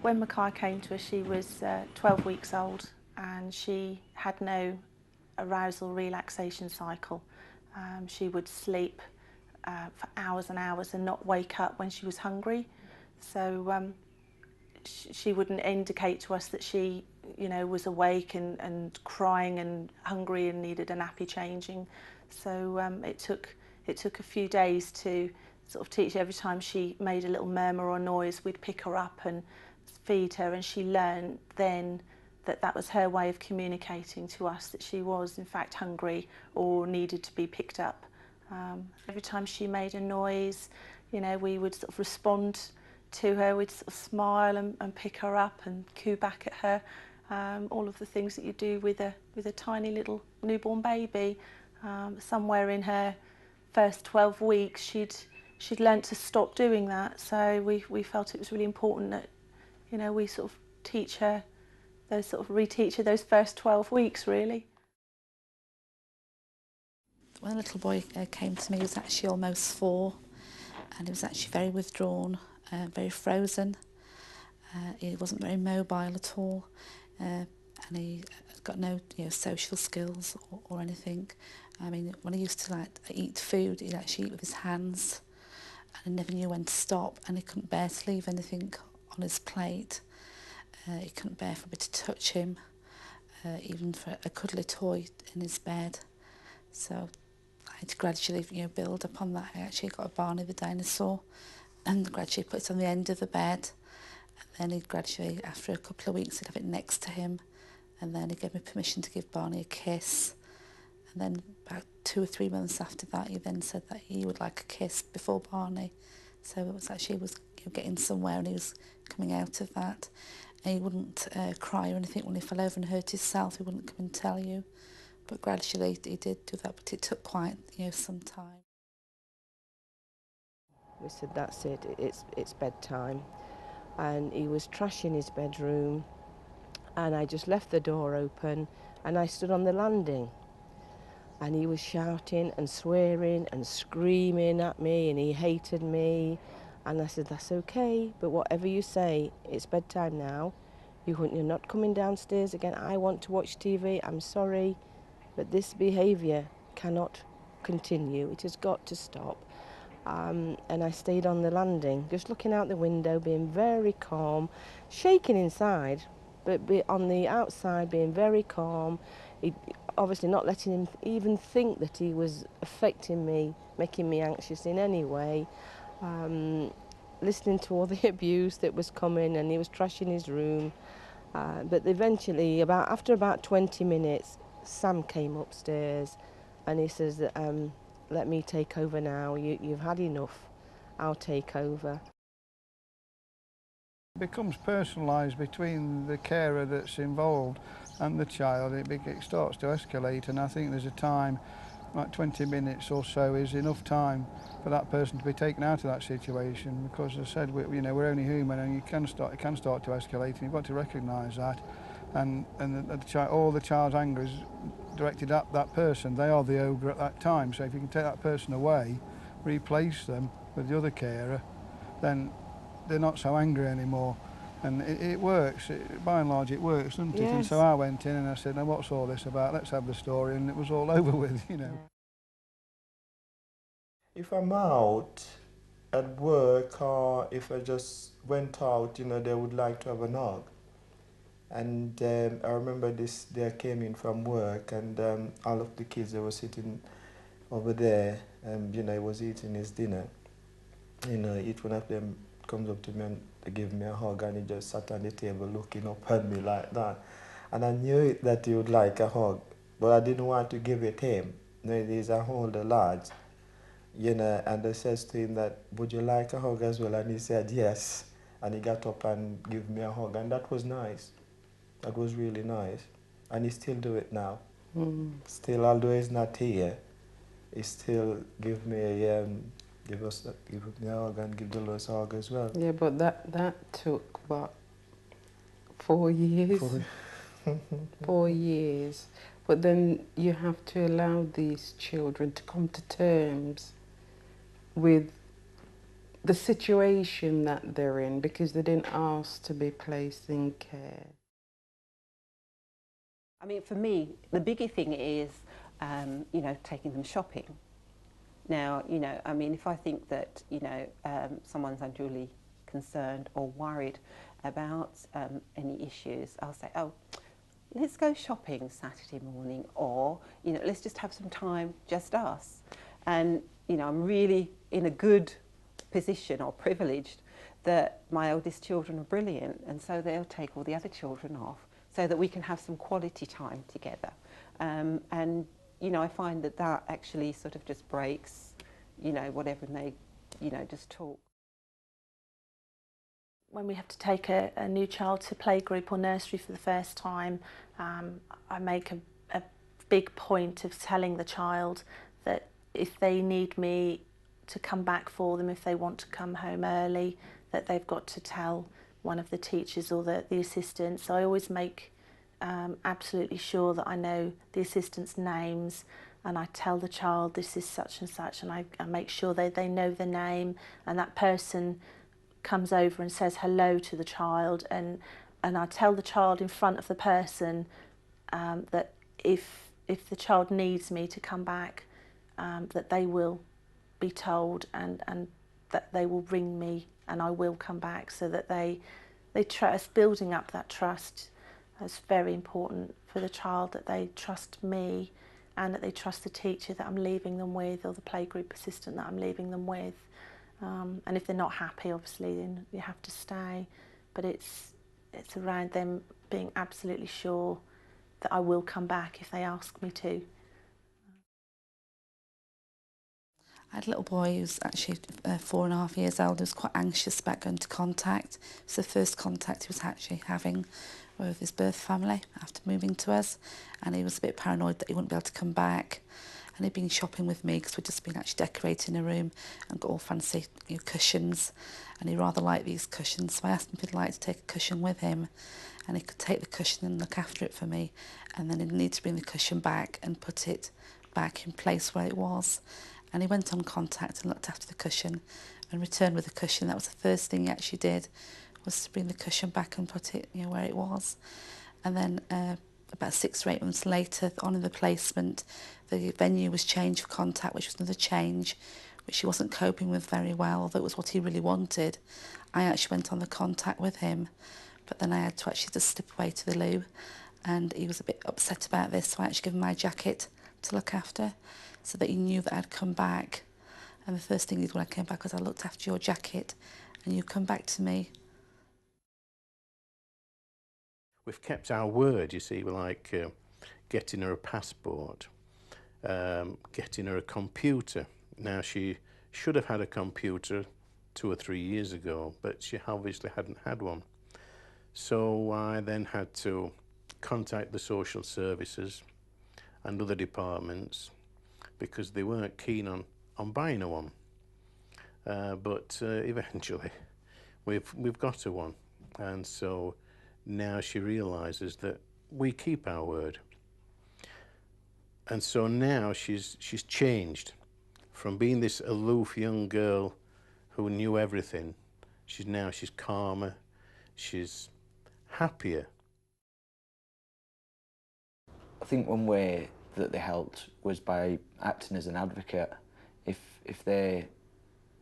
When Makai came to us, she was 12 weeks old and she had no arousal relaxation cycle. She would sleep for hours and hours and not wake up when she was hungry. So she wouldn't indicate to us that she, was awake and crying and hungry and needed a nappy changing. So it took a few days to sort of teach her. Every time she made a little murmur or noise, we'd pick her up and feed her, and she learned then that that was her way of communicating to us that she was in fact hungry or needed to be picked up. Every time she made a noise, we would sort of respond to her. We'd sort of smile and pick her up and coo back at her. All of the things that you do with a tiny little newborn baby. Somewhere in her first 12 weeks, she'd learnt to stop doing that. So we felt it was really important that we sort of teach her reteach her those first 12 weeks, really. When the little boy came to me, he was actually almost 4, and he was actually very withdrawn, very frozen. He wasn't very mobile at all, and he got no social skills or anything. I mean, when he used to eat food, he'd actually eat with his hands, and he never knew when to stop, and he couldn't bear to leave anything on his plate. He couldn't bear for me to touch him, even for a cuddly toy in his bed. So I had to gradually build upon that. I actually got a Barney the dinosaur and gradually put it on the end of the bed. And then he gradually, after a couple of weeks, he'd have it next to him. And then he gave me permission to give Barney a kiss. And then about 2 or 3 months after that, he then said that he would like a kiss before Barney. So it was actually, he was getting somewhere and he was coming out of that. And he wouldn't cry or anything when he fell over and hurt himself. He wouldn't come and tell you. But gradually he did do that, but it took quite some time. We said, that's it, it's bedtime. And he was trashing his bedroom, and I just left the door open and I stood on the landing. And he was shouting and swearing and screaming at me, and he hated me. And I said, that's okay, but whatever you say, it's bedtime now. You're not coming downstairs again. I want to watch TV, I'm sorry. But this behaviour cannot continue. It has got to stop. And I stayed on the landing, just looking out the window, being very calm, shaking inside, but on the outside being very calm. Obviously not letting him even think that he was affecting me, making me anxious in any way. Listening to all the abuse that was coming, and he was trashing his room. But eventually, after about 20 minutes, Sam came upstairs and he says, let me take over now, you've had enough, I'll take over. It becomes personalised between the carer that's involved and the child. It starts to escalate, and I think there's a time, like 20 minutes or so is enough time for that person to be taken out of that situation, because as I said, we're only human, and it can start to escalate, and you've got to recognise that. And all the child's anger is directed at that person. They are the ogre at that time. So if you can take that person away, replace them with the other carer, then they're not so angry anymore. And it works. By and large, it works, doesn't it? Yes. And so I went in and I said, now what's all this about? Let's have the story. And it was all over with, If I'm out at work, or if I just went out, they would like to have an hug. And I remember this day I came in from work, and all of the kids, they were sitting over there, and he was eating his dinner. Each one of them comes up to me and they give me a hug, and he just sat on the table looking up at me like that. And I knew that he would like a hug, but I didn't want to give it him. He's an older lad, and I says to him that, would you like a hug as well? And he said yes. And he got up and gave me a hug, and that was nice. That was really nice. And he still do it now. Still, although he's not here, he still give me a give me a hug and give the Lewis a hug as well. Yeah, but that took what, 4 years? 4 years. But then you have to allow these children to come to terms with the situation that they're in, because they didn't ask to be placed in care. I mean, for me, the biggie thing is, you know, taking them shopping. Now, you know, I mean, if I think that, you know, someone's unduly concerned or worried about any issues, I'll say, oh, let's go shopping Saturday morning, or, you know, let's just have some time, just us. And, you know, I'm really in a good position or privileged that my eldest children are brilliant, and so they'll take all the other children off so that we can have some quality time together. And, you know, I find that that actually sort of just breaks, you know, whatever, and they, you know, just talk. When we have to take a new child to playgroup or nursery for the first time, I make a big point of telling the child that if they need me to come back for them, if they want to come home early, that they've got to tell one of the teachers or the assistants. So I always make absolutely sure that I know the assistants' names, and I tell the child this is such and such, and I make sure they know the name, and that person comes over and says hello to the child, and I tell the child in front of the person that if the child needs me to come back, that they will be told, and that they will ring me and I will come back, so that they trust. Building up that trust is very important for the child, that they trust me and that they trust the teacher that I'm leaving them with, or the playgroup assistant that I'm leaving them with. And if they're not happy, obviously, then you have to stay. But it's around them being absolutely sure that I will come back if they ask me to. I had a little boy who's actually 4.5 years old, who was quite anxious about going to contact. It was the first contact he was actually having with his birth family after moving to us, and he was a bit paranoid that he wouldn't be able to come back. And he'd been shopping with me because we'd just been actually decorating a room and got all fancy, you know, cushions, and he rather liked these cushions. So I asked him if he'd like to take a cushion with him, and he could take the cushion and look after it for me, and then he'd need to bring the cushion back and put it back in place where it was. And he went on contact and looked after the cushion and returned with the cushion. That was the first thing he actually did, was to bring the cushion back and put it, you know, where it was. And then about 6 or 8 months later, on in the placement, the venue was changed for contact, which was another change, which he wasn't coping with very well, although it was what he really wanted. I actually went on the contact with him, but then I had to actually just slip away to the loo, and he was a bit upset about this, so I actually gave him my jacket to look after, so that he knew that I'd come back. And the first thing he did when I came back was, I looked after your jacket and you come back to me. We've kept our word, you see, like getting her a passport, getting her a computer. Now, she should have had a computer 2 or 3 years ago, but she obviously hadn't had one. So I then had to contact the social services and other departments, because they weren't keen on buying her one. But eventually we've got her one, and so now she realises that we keep our word. And so now she's changed from being this aloof young girl who knew everything. She's calmer, she's happier. I think one way that they helped was by acting as an advocate. If they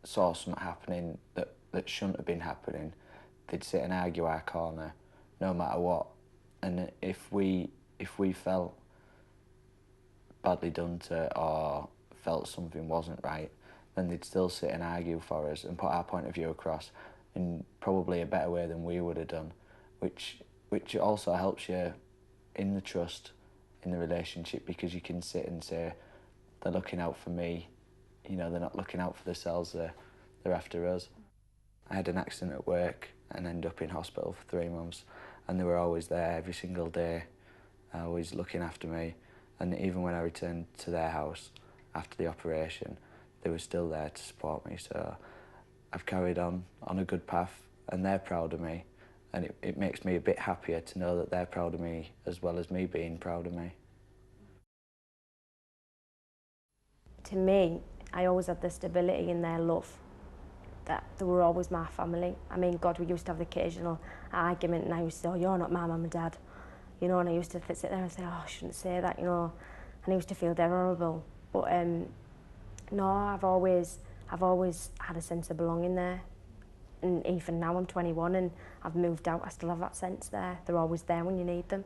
saw something happening that shouldn't have been happening, they'd sit and argue our corner, no matter what. And if we felt badly done to, or felt something wasn't right, then they'd still sit and argue for us and put our point of view across in probably a better way than we would have done, which also helps you in the trust in the relationship, because you can sit and say, they're looking out for me, you know, they're not looking out for themselves, they're after us. I had an accident at work and ended up in hospital for 3 months, and they were always there every single day, always looking after me. And even when I returned to their house after the operation, they were still there to support me. So I've carried on a good path, and they're proud of me. And it makes me a bit happier to know that they're proud of me, as well as me being proud of me. To me, I always had the stability in their love. that they were always my family. I mean, God, we used to have the occasional argument, and I used to say, oh, you're not my mum and dad. You know, and I used to sit there and say, oh, I shouldn't say that, you know. And I used to feel dead horrible. But no, I've always had a sense of belonging there. And even now I'm 21 and I've moved out, I still have that sense there. They're always there when you need them.